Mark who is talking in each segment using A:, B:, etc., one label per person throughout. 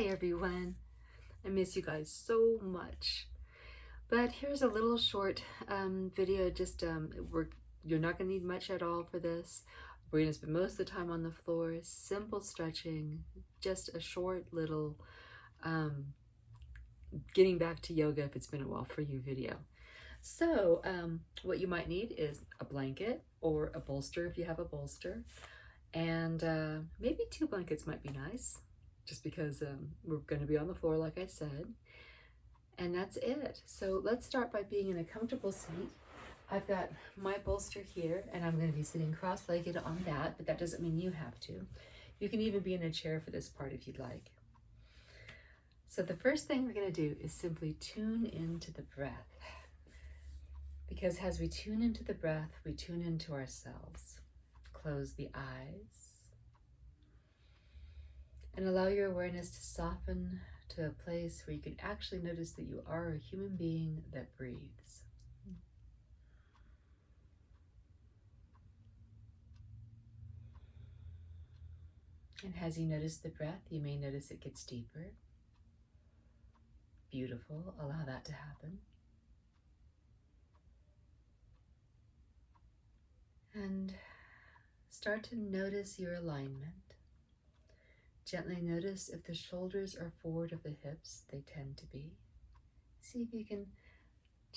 A: Hi everyone. I miss you guys so much. But here's a little short video. You're not going to need much at all for this. We're going to spend most of the time on the floor, simple stretching, just a short little getting back to yoga if it's been a while for you video. So what you might need is a blanket or a bolster if you have a bolster, and maybe 2 blankets might be nice, just because we're going to be on the floor like I said. And that's it. So let's start by being in a comfortable seat. I've got my bolster here and I'm going to be sitting cross-legged on that, but that doesn't mean you have to. You can even be in a chair for this part if you'd like. So the first thing we're going to do is simply tune into the breath. Because as we tune into the breath, we tune into ourselves. Close the eyes and allow your awareness to soften to a place where you can actually notice that you are a human being that breathes. And as you notice the breath, you may notice it gets deeper. Beautiful. Allow that to happen. And start to notice your alignment. Gently notice if the shoulders are forward of the hips. They tend to be. See if you can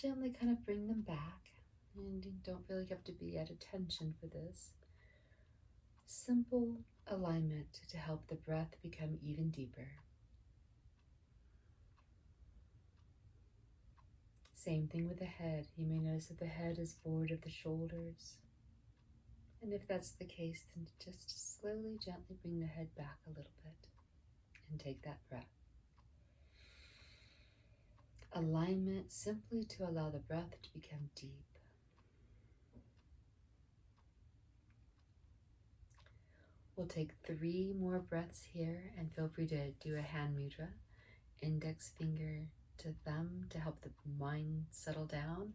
A: gently kind of bring them back. And you don't feel like you have to be at attention for this. Simple alignment to help the breath become even deeper. Same thing with the head. You may notice that the head is forward of the shoulders. And if that's the case, then just slowly, gently bring the head back a little bit and take that breath. Alignment simply to allow the breath to become deep. We'll take 3 more breaths here and feel free to do a hand mudra, index finger to thumb to help the mind settle down,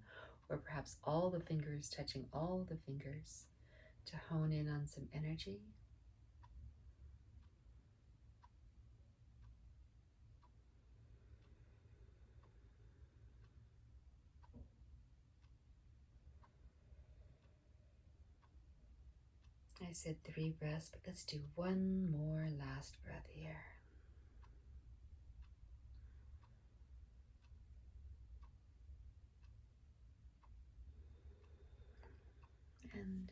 A: or perhaps all the fingers touching all the fingers to hone in on some energy. I said 3 breaths, but let's do 1 more last breath here. And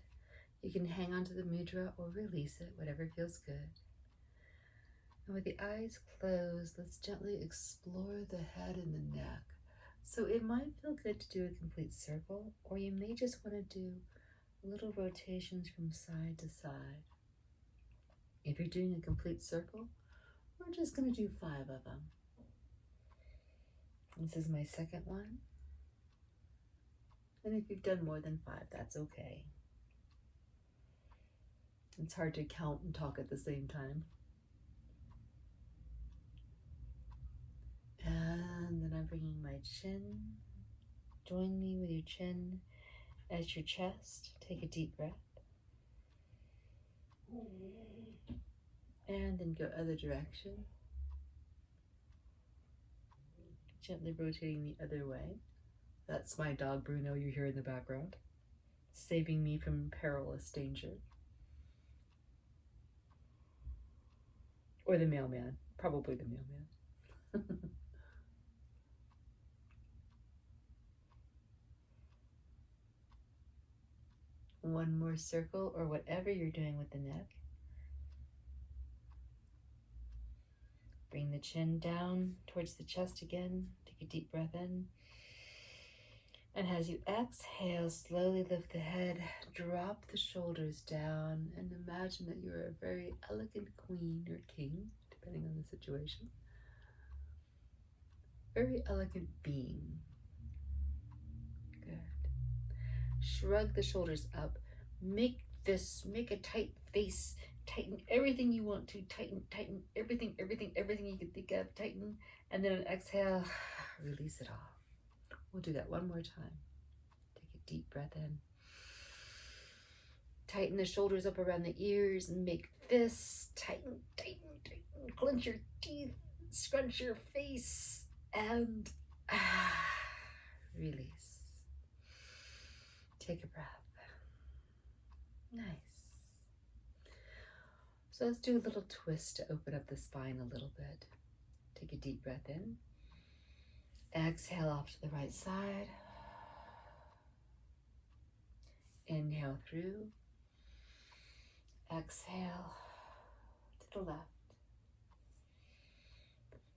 A: you can hang on to the mudra or release it, whatever feels good. And with the eyes closed, let's gently explore the head and the neck. So it might feel good to do a complete circle, or you may just want to do little rotations from side to side. If you're doing a complete circle, we're just going to do 5 of them. This is my second one. And if you've done more than 5, that's okay. It's hard to count and talk at the same time. And then I'm bringing my chin. Join me with your chin as your chest. Take a deep breath. And then go other direction. Gently rotating the other way. That's my dog Bruno you hear in the background, saving me from perilous danger. Or the mailman, probably the mailman. One more circle, or whatever you're doing with the neck. Bring the chin down towards the chest again. Take a deep breath in. And as you exhale, slowly lift the head, drop the shoulders down, and imagine that you're a very elegant queen or king, depending on the situation. Very elegant being. Good. Shrug the shoulders up. Make a tight face. Tighten everything you want to. Tighten everything you can think of. Tighten. And then on exhale, release it all. We'll do that one more time. Take a deep breath in. Tighten the shoulders up around the ears and make fists. Tighten. Clench your teeth. scrunch your face and release. Take a breath. Nice. So let's do a little twist to open up the spine a little bit. Take a deep breath in. Exhale off to the right side. Inhale through. Exhale to the left.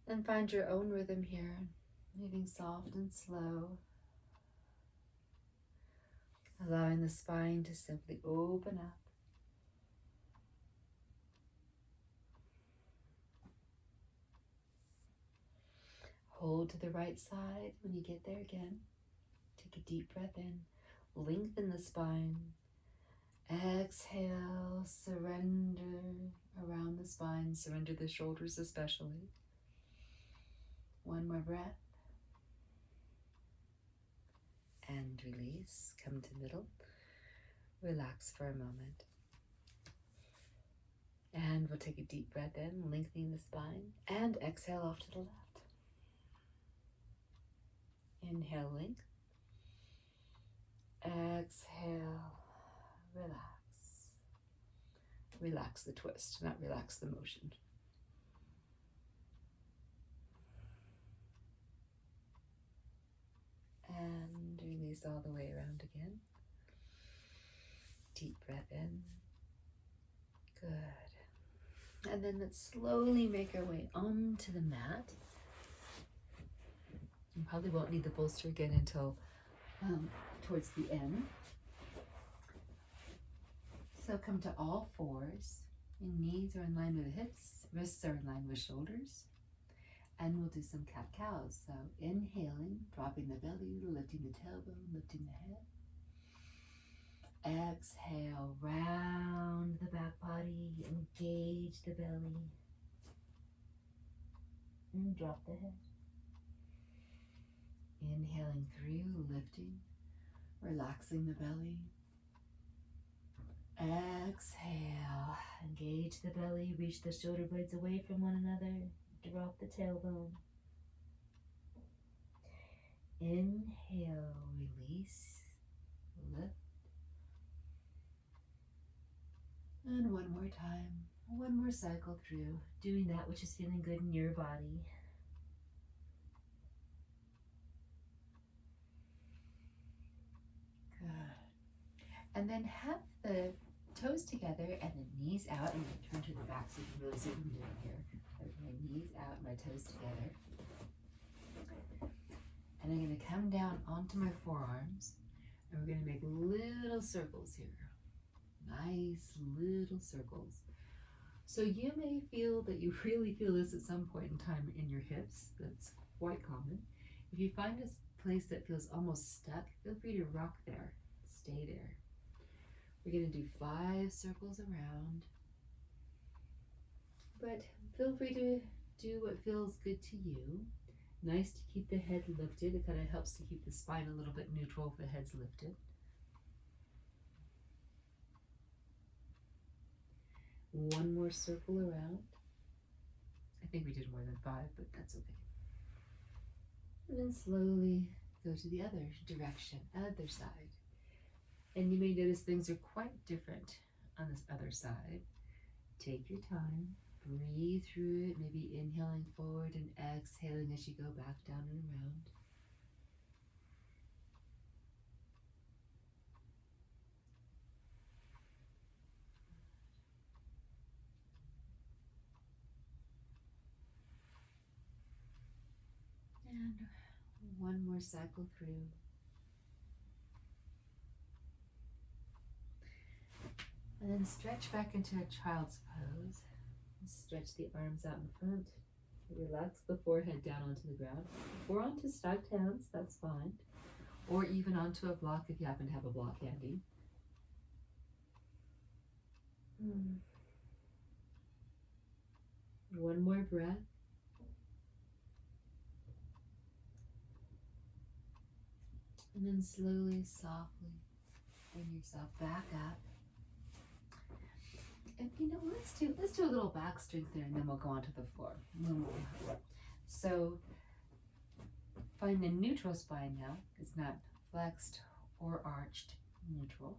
A: And find your own rhythm here, moving soft and slow. Allowing the spine to simply open up. Hold to the right side when you get there again. Take a deep breath in. Lengthen the spine. Exhale, surrender around the spine. Surrender the shoulders especially. One more breath. And release. Come to middle. Relax for a moment. And we'll take a deep breath in, lengthening the spine. And exhale off to the left. Inhale, length. Exhale, relax. Relax the twist, not relax the motion. And release all the way around again. Deep breath in. Good. And then let's slowly make our way onto the mat. You probably won't need the bolster again until towards the end. So come to all fours. Your knees are in line with the hips. Wrists are in line with shoulders. And we'll do some cat-cows. So inhaling, dropping the belly, lifting the tailbone, lifting the head. Exhale, round the back body, engage the belly. And drop the head. Inhaling through, lifting, relaxing the belly. Exhale, engage the belly, reach the shoulder blades away from one another, drop the tailbone. Inhale, release, lift. And one more time, one more cycle through, doing that which is feeling good in your body. And then have the toes together and the knees out. I'm going to turn to the back so you can really see what I'm doing here. My knees out, my toes together. And I'm going to come down onto my forearms. And we're going to make little circles here. Nice little circles. So you may feel that you really feel this at some point in time in your hips. That's quite common. If you find a place that feels almost stuck, feel free to rock there. Stay there. We're going to do 5 circles around, but feel free to do what feels good to you. Nice to keep the head lifted. It kind of helps to keep the spine a little bit neutral if the head's lifted. One more circle around. I think we did more than 5, but that's okay. And then slowly go to the other direction, other side. And you may notice things are quite different on this other side. Take your time, breathe through it, maybe inhaling forward and exhaling as you go back down and around. And one more cycle through. And then stretch back into a child's pose. Stretch the arms out in front. Relax the forehead down onto the ground. Or onto stacked hands, that's fine. Or even onto a block if you happen to have a block handy. One more breath. And then slowly, softly bring yourself back up. And let's do a little back strengthener, and then we'll go on to the floor. So find the neutral spine now. It's not flexed or arched, neutral.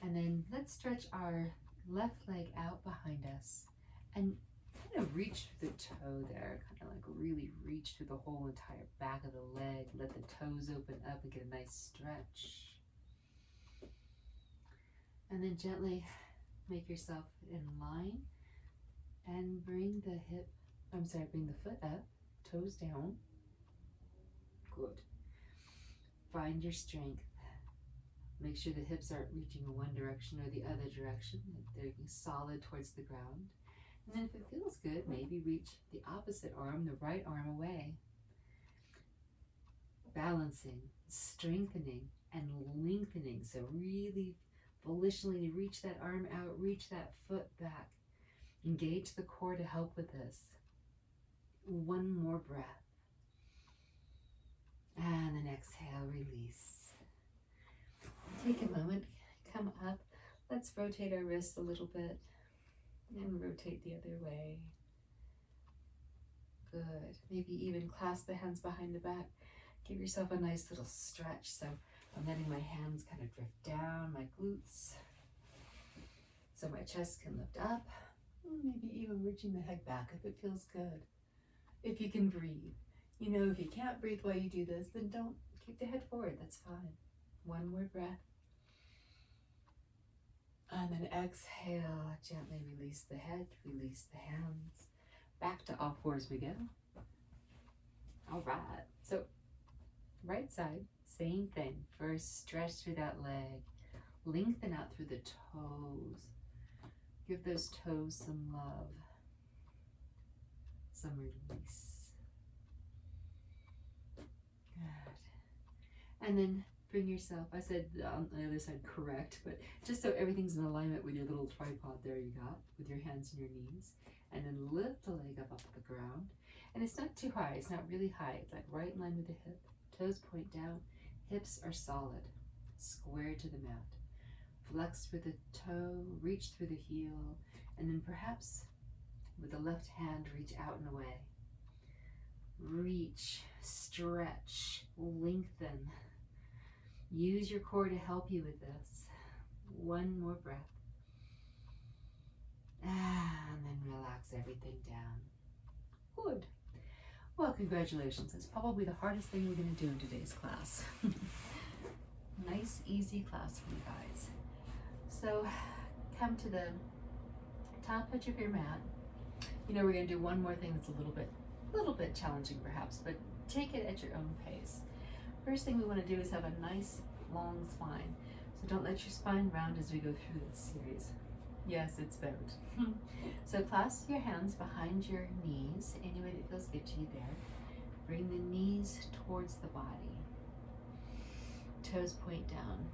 A: And then let's stretch our left leg out behind us and kind of reach through the toe there, kind of like really reach through the whole entire back of the leg. Let the toes open up and get a nice stretch. And then gently make yourself in line and bring the foot up, toes down. Good. Find your strength. Make sure the hips aren't reaching in one direction or the other direction, that they're solid towards the ground. And then if it feels good, maybe reach the opposite arm, the right arm away. Balancing, strengthening, and lengthening. So really volitionally reach that arm out, reach that foot back. Engage the core to help with this. One more breath. And then exhale, release. Take a moment, come up. Let's rotate our wrists a little bit and rotate the other way. Good. Maybe even clasp the hands behind the back. Give yourself a nice little stretch. So I'm letting my hands kind of drift down my glutes so my chest can lift up. Maybe even reaching the head back if it feels good. If you can breathe. You know, if you can't breathe while you do this, then don't keep the head forward. That's fine. One more breath. And then exhale, gently release the head, release the hands. Back to all fours we go. All right, so right side, same thing. First, stretch through that leg. Lengthen out through the toes. Give those toes some love, some release. Good. And then bring yourself, I said on the other side correct, but just so everything's in alignment with your little tripod there you got, with your hands and your knees. And then lift the leg up off the ground. And it's not too high, it's not really high. It's like right in line with the hip. Toes point down, hips are solid, square to the mat. Flex through the toe, reach through the heel, and then perhaps with the left hand, reach out and away. Reach, stretch, lengthen. Use your core to help you with this. One more breath. And then relax everything down. Good. Well, congratulations. It's probably the hardest thing we're going to do in today's class. Nice, easy class for you guys. So come to the top edge of your mat. You know, we're going to do one more thing that's a little bit challenging perhaps, but take it at your own pace. First thing we want to do is have a nice long spine. So don't let your spine round as we go through this series. Yes, it's bent. So clasp your hands behind your knees, any way that feels good to you there. Bring the knees towards the body. Toes point down.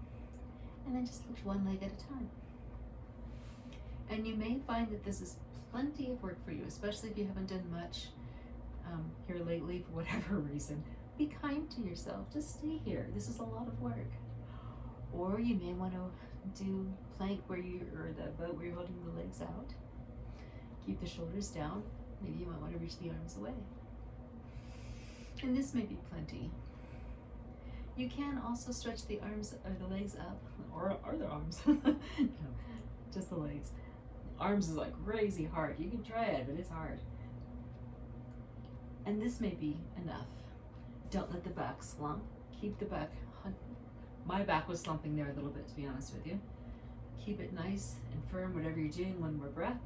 A: And then just lift one leg at a time. And you may find that this is plenty of work for you, especially if you haven't done much here lately for whatever reason. Be kind to yourself. Just stay here. This is a lot of work. Or you may want to do plank or the boat where you're holding the legs out. Keep the shoulders down. Maybe you might want to reach the arms away. And this may be plenty. You can also stretch the arms or the legs up, or the arms. No, just the legs. Arms is like crazy hard. You can try it, but it's hard. And this may be enough. Don't let the back slump. Keep the back. My back was slumping there a little bit, to be honest with you. Keep it nice and firm, whatever you're doing. One more breath.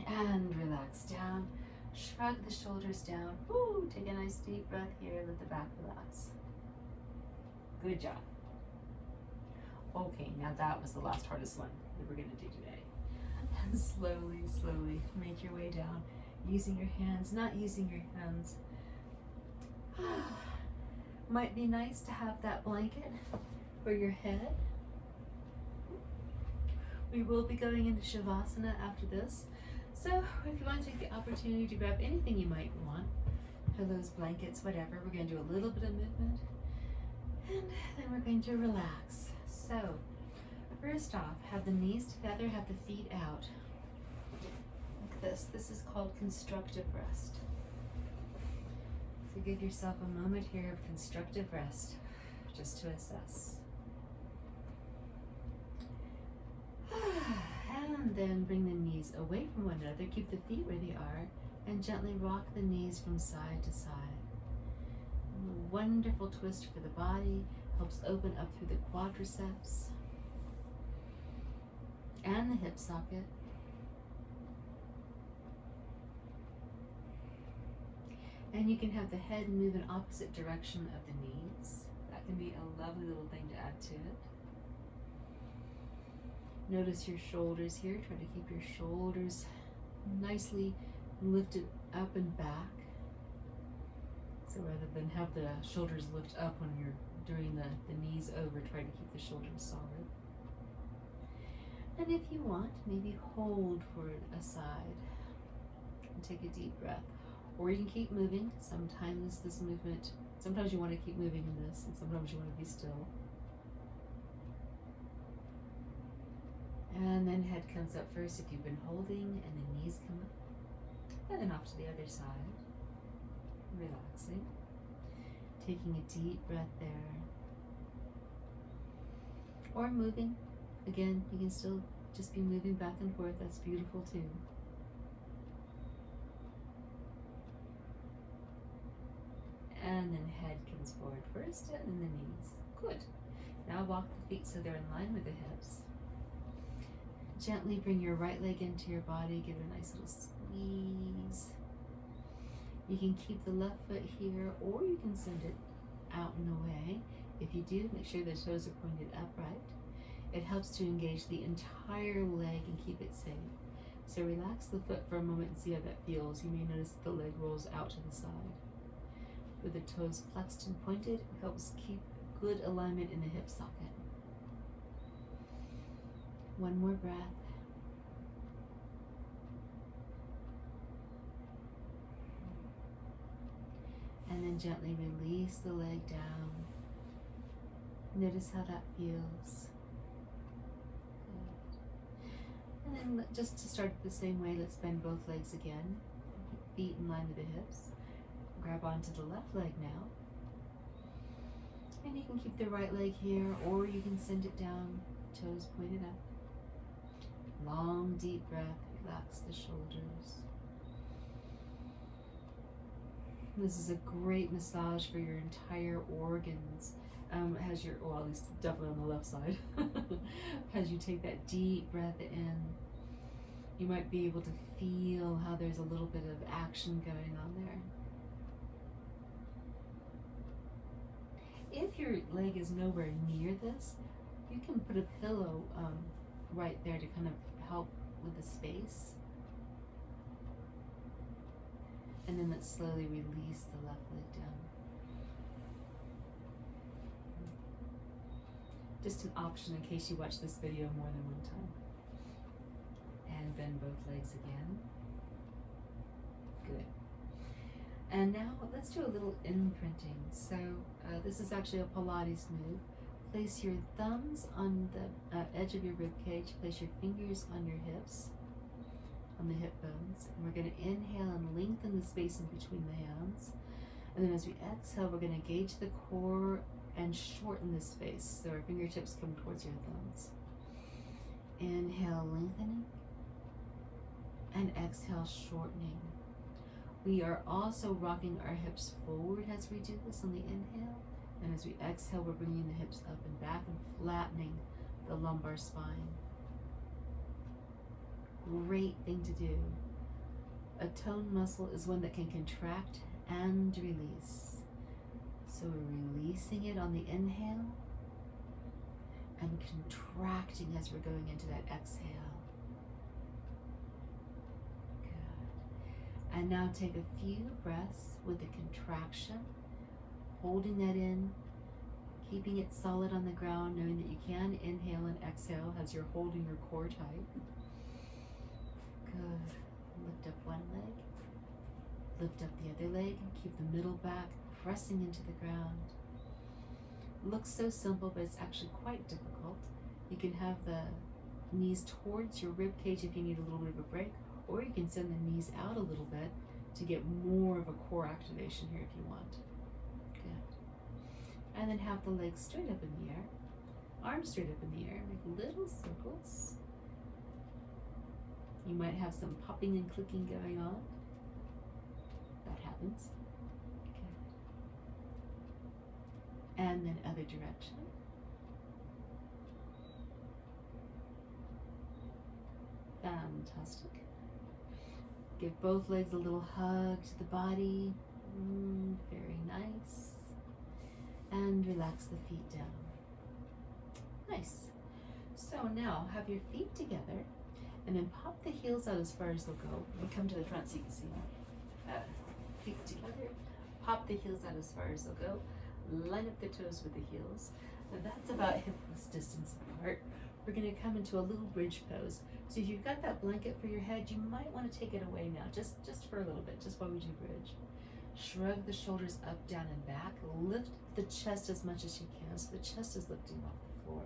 A: And relax down. Shrug the shoulders down. Woo, take a nice deep breath here. Let the back relax. Good job. Okay, now that was the last hardest one that we're going to do today. And slowly, slowly make your way down. Using your hands, not using your hands. Might be nice to have that blanket for your head. We will be going into Shavasana after this. So if you want to take the opportunity to grab anything you might want, pillows, blankets, whatever, we're going to do a little bit of movement. And then we're going to relax. So First off, have the knees together, have the feet out. Like this. This is called constructive rest. So give yourself a moment here of constructive rest, just to assess. And then bring the knees away from one another. Keep the feet where they are, and gently rock the knees from side to side. A wonderful twist for the body, helps open up through the quadriceps and the hip socket. And you can have the head move in opposite direction of the knees. That can be a lovely little thing to add to it. Notice your shoulders here. Try to keep your shoulders nicely lifted up and back. So rather than have the shoulders lift up when you're doing the knees over, try to keep the shoulders solid. And if you want, maybe hold for a side and take a deep breath. Or you can keep moving. Sometimes you want to keep moving in this, and sometimes you want to be still. And then head comes up first if you've been holding, and the knees come up. And then off to the other side. Relaxing. Taking a deep breath there. Or moving. Again, you can still just be moving back and forth. That's beautiful too. And then head comes forward first, and then the knees. Good. Now walk the feet so they're in line with the hips. Gently bring your right leg into your body. Give it a nice little squeeze. You can keep the left foot here, or you can send it out and away. If you do, make sure the toes are pointed upright. It helps to engage the entire leg and keep it safe. So relax the foot for a moment and see how that feels. You may notice that the leg rolls out to the side. With the toes flexed and pointed, it helps keep good alignment in the hip socket. One more breath. And then gently release the leg down. Notice how that feels. Good. And then just to start it the same way, let's bend both legs again. Feet in line with the hips. Grab onto the left leg now. And you can keep the right leg here, or you can send it down, toes pointed up. Long, deep breath, relax the shoulders. This is a great massage for your entire organs. As your, well, at least definitely on the left side. As you take that deep breath in, you might be able to feel how there's a little bit of action going on there. If your leg is nowhere near this, you can put a pillow right there to kind of help with the space. And then let's slowly release the left leg down. Just an option in case you watch this video more than one time. And bend both legs again. Good. And now let's do a little imprinting. So this is actually a Pilates move. Place your thumbs on the edge of your rib cage. Place your fingers on your hips, on the hip bones. And we're going to inhale and lengthen the space in between the hands. And then as we exhale, we're going to gauge the core and shorten the space so our fingertips come towards your thumbs. Inhale, lengthening, and exhale, shortening. We are also rocking our hips forward as we do this on the inhale. And as we exhale, we're bringing the hips up and back and flattening the lumbar spine. Great thing to do. A toned muscle is one that can contract and release. So we're releasing it on the inhale and contracting as we're going into that exhale. Good. And now take a few breaths with the contraction, holding that in, keeping it solid on the ground, knowing that you can inhale and exhale as you're holding your core tight. Good. Lift up one leg, lift up the other leg, and keep the middle back, pressing into the ground. Looks so simple, but it's actually quite difficult. You can have the knees towards your rib cage if you need a little bit of a break, or you can send the knees out a little bit to get more of a core activation here if you want. Good. And then have the legs straight up in the air, arms straight up in the air, make little circles. You might have some popping and clicking going on. That happens. Okay. And then other direction. Fantastic. Give both legs a little hug to the body. Very nice. And relax the feet down. Nice. So now have your feet together and then pop the heels out as far as they'll go. Let me come to the front so you can see my feet together. Pop the heels out as far as they'll go. Line up the toes with the heels. Now that's about hip distance apart. We're going to come into a little bridge pose. So if you've got that blanket for your head, you might want to take it away now, just for a little bit, just while we do bridge. Shrug the shoulders up, down, and back. Lift the chest as much as you can, so the chest is lifting off the floor.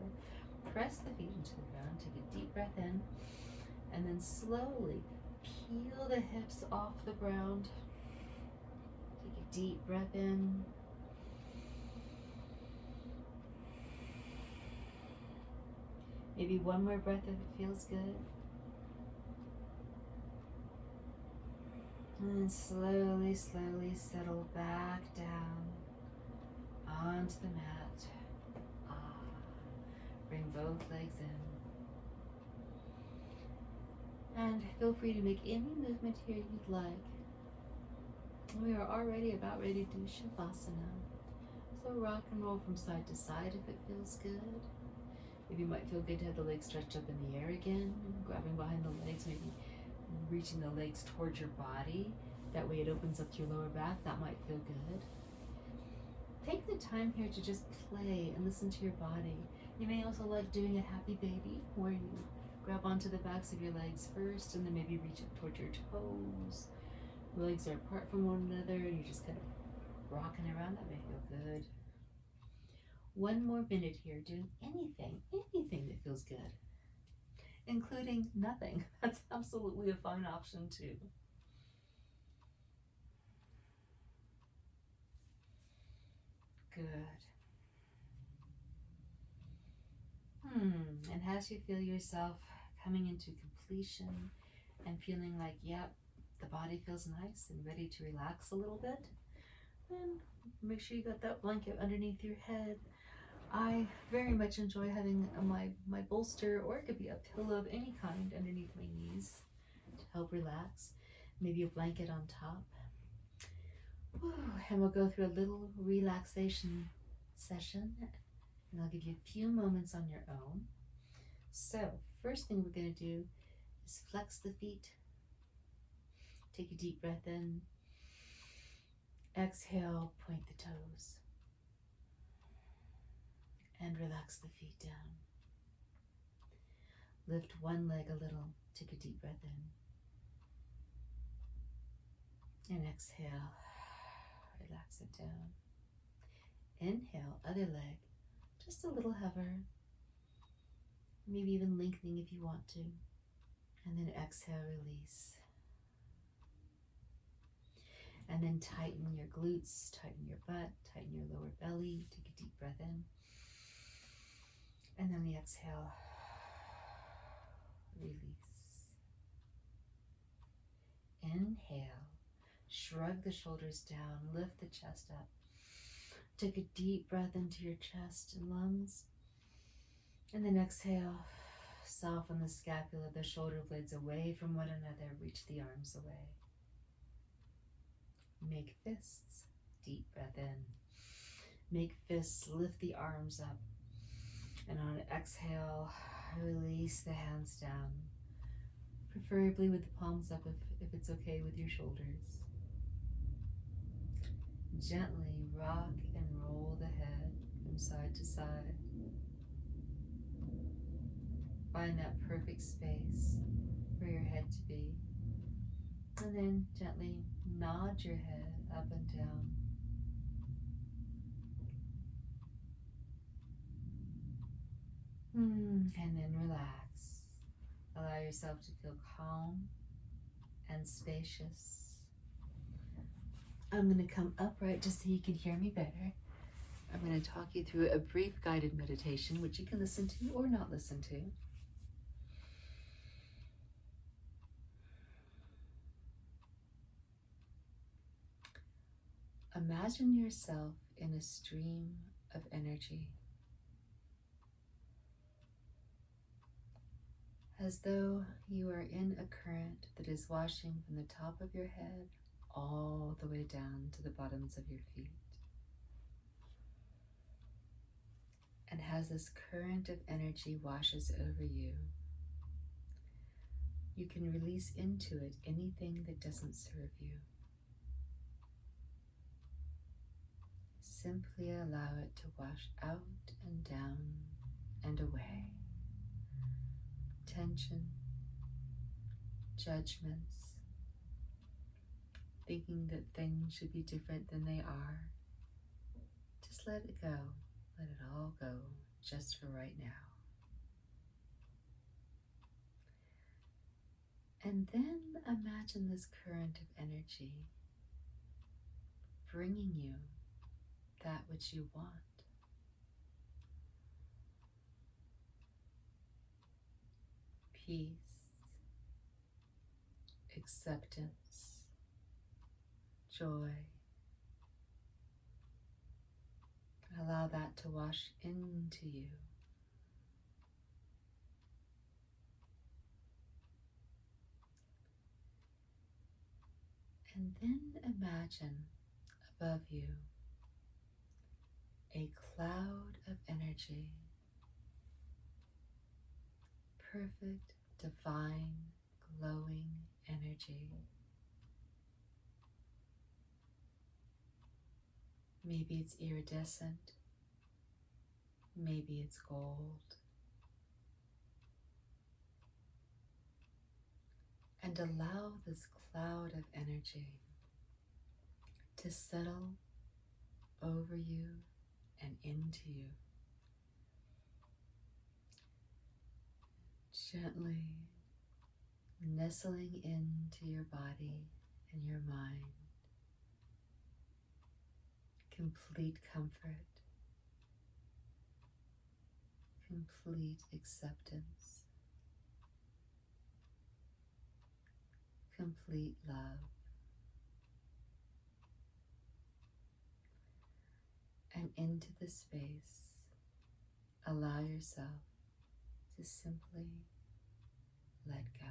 A: Press the feet into the ground. Take a deep breath in, and then slowly peel the hips off the ground. Take a deep breath in. Maybe one more breath if it feels good. And then slowly, slowly settle back down onto the mat. Bring both legs in. And feel free to make any movement here you'd like. We are already about ready to do Shavasana. So rock and roll from side to side if it feels good. Maybe it might feel good to have the legs stretched up in the air again, grabbing behind the legs, maybe reaching the legs towards your body. That way it opens up your lower back. That might feel good. Take the time here to just play and listen to your body. You may also like doing a happy baby, where you grab onto the backs of your legs first and then maybe reach up towards your toes. Your legs are apart from one another and you're just kind of rocking around. That may feel good. One more minute here doing anything that feels good, including nothing. That's absolutely a fine option too. Good. And as you feel yourself coming into completion and feeling like, yep, the body feels nice and ready to relax a little bit, then make sure you got that blanket underneath your head. I very much enjoy having my bolster, or it could be a pillow of any kind underneath my knees to help relax. Maybe a blanket on top. And we'll go through a little relaxation session, and I'll give you a few moments on your own. So first thing we're going to do is flex the feet. Take a deep breath in. Exhale, point the toes. And relax the feet down. Lift one leg a little. Take a deep breath in. And exhale. Relax it down. Inhale, other leg. Just a little hover. Maybe even lengthening if you want to. And then exhale, release. And then tighten your glutes, tighten your butt, tighten your lower belly. Take a deep breath in. And then the exhale, release. Inhale, shrug the shoulders down, lift the chest up. Take a deep breath into your chest and lungs. And then exhale, soften the scapula, the shoulder blades away from one another, reach the arms away. Make fists, deep breath in. Make fists, lift the arms up. And on exhale, release the hands down, preferably with the palms up if it's okay with your shoulders. Gently rock and roll the head from side to side. Find that perfect space for your head to be. And then gently nod your head up and down. And then relax. Allow yourself to feel calm and spacious. I'm going to come upright just so you can hear me better. I'm going to talk you through a brief guided meditation, which you can listen to or not listen to. Imagine yourself in a stream of energy, as though you are in a current that is washing from the top of your head all the way down to the bottoms of your feet. And as this current of energy washes over you, you can release into it anything that doesn't serve you. Simply allow it to wash out and down and away. Tension, judgments, thinking that things should be different than they are. Just let it go. Let it all go just for right now. And then imagine this current of energy bringing you that which you want. Peace, acceptance, joy. Allow that to wash into you. And then imagine above you a cloud of energy, perfect, divine, glowing energy. Maybe it's iridescent, maybe it's gold. And allow this cloud of energy to settle over you and into you. Gently nestling into your body and your mind. Complete comfort, complete acceptance, complete love. And into the space, allow yourself to simply let go.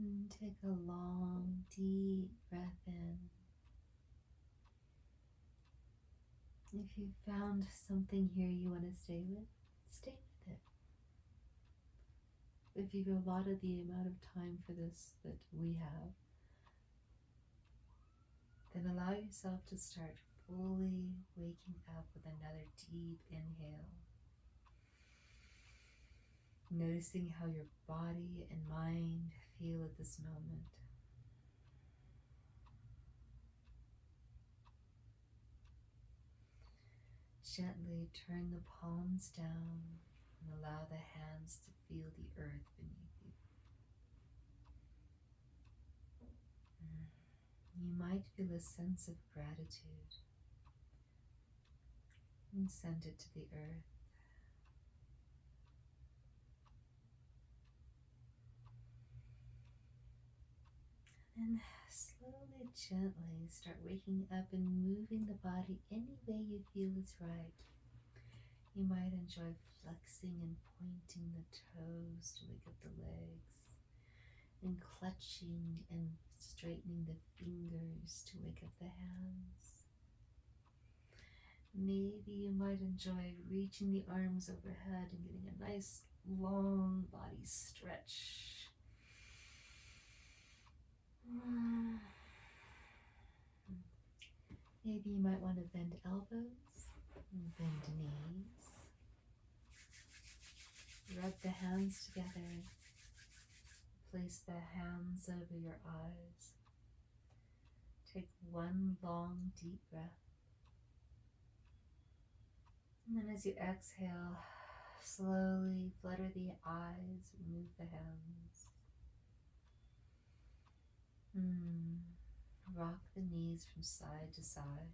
A: And take a long, deep breath in. If you found something here you want to stay with it. If you've allotted the amount of time for this that we have, then allow yourself to start fully waking up with another deep inhale. Noticing how your body and mind feel at this moment. Gently turn the palms down and allow the hands to feel the earth beneath you. You might feel a sense of gratitude and send it to the earth. And slowly, gently start waking up and moving the body any way you feel is right. You might enjoy flexing and pointing the toes to wake up the legs, and clutching and straightening the fingers to wake up the hands. Maybe you might enjoy reaching the arms overhead and getting a nice long body stretch. Maybe you might want to bend elbows and bend knees. Rub the hands together. Place the hands over your eyes. Take one long, deep breath. And then as you exhale, slowly flutter the eyes, remove the hands. Rock the knees from side to side.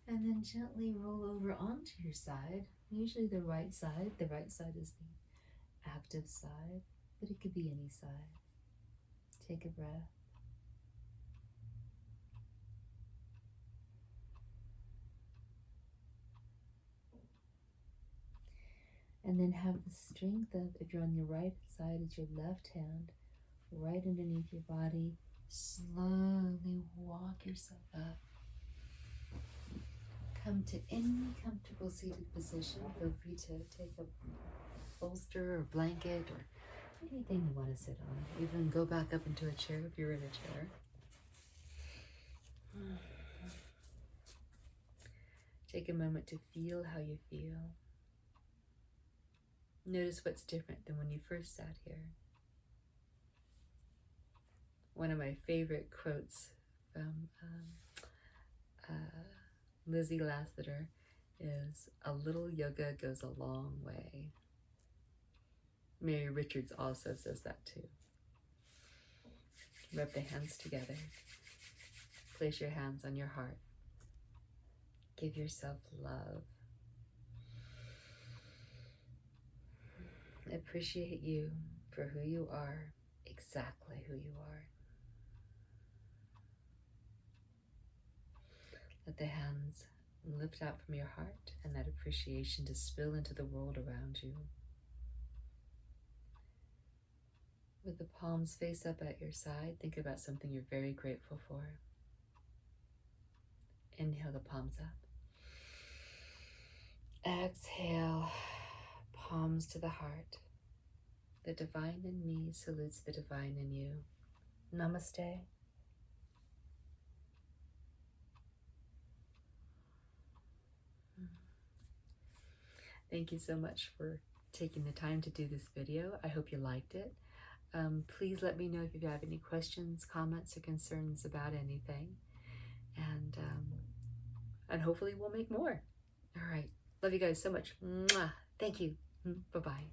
A: And then gently roll over onto your side, usually the right side. The right side is the active side, but it could be any side. Take a breath. And then have the strength of, if you're on your right side, it's your left hand right underneath your body. Slowly walk yourself up. Come to any comfortable seated position. Feel free to take a bolster or blanket or anything you want to sit on. Even go back up into a chair if you're in a chair. Take a moment to feel how you feel. Notice what's different than when you first sat here. One of my favorite quotes from Lizzie Lassiter is, "A little yoga goes a long way." Mary Richards also says that too. Rub the hands together. Place your hands on your heart. Give yourself love. Appreciate you for who you are, exactly who you are. Let the hands lift out from your heart and that appreciation to spill into the world around you. With the palms face up at your side, think about something you're very grateful for. Inhale the palms up. Exhale, palms to the heart. The divine in me salutes the divine in you. Namaste. Thank you so much for taking the time to do this video. I hope you liked it. Please let me know if you have any questions, comments, or concerns about anything. And hopefully we'll make more. All right. Love you guys so much. Mwah. Thank you. Bye-bye.